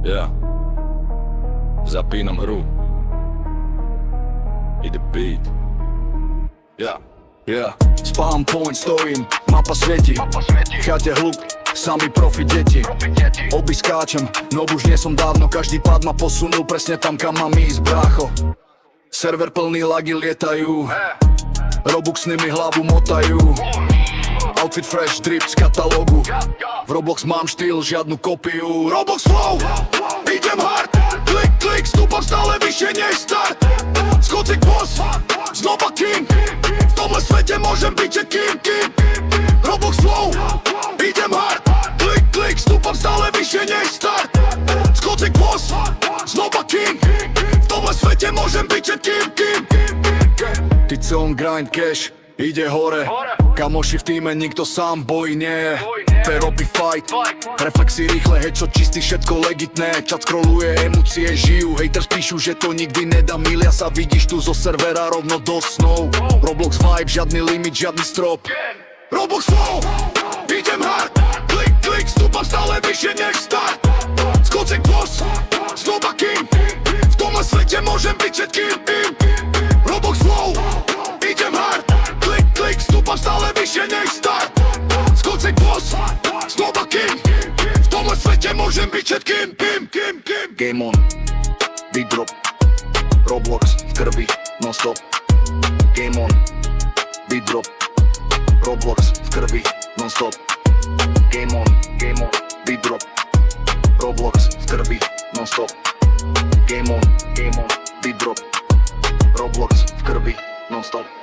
Ja zapínam hru. Ide beat. Ja Spám point, stojím, mapa svieti. V chate hluk, sami profi deti. Oby skáčem, no už nie som dávno. Každý pád ma posunul presne tam, kam mám ísť, brácho. Server plný lagy lietajú, Robuxny mi hlavu motajú. Outfit fresh, drip z katalógu. V Roblox mám štýl, žiadnu kopiu. Roblox flow, idem hard. Klik, klik, stúpam stále vyššie než start. Skocik boss, znova king. V tomhle svete môžem byť kým. Roblox flow, idem hard. Klik, klik, stúpam stále vyššie než start. Skocik boss, znova king. V tomhle svete môžem byť kým. Ty on grind cash, ide hore. Kamoši v týme, nikto sám boji nie je. Peropy fight, reflexy rýchle, headshot čistý, všetko legitné. Chat scrolluje, emócie žijú, haters píšu, že to nikdy nedá. Milia sa, vidíš tu zo servera rovno do snov. Roblox vibe, žiadny limit, žiadny strop. Roblox flow, idem hard. Klik, klik, stúpam stále vyššie než start. Skocek boss, znova king. V tomhle svete môžem byť všetkým. Roblox flow, idem hard. Klik, klik, stúpam stále vyššie než start. Skocek boss, znova king. V tomhle svete môžem byť všetkým. Game on, big drop. Roblox v krvi, non stop. Game on, big drop. Roblox v krvi, non stop. Game on, big drop. Roblox v krvi, non stop. Game on, big drop. Roblox v krvi, non stop.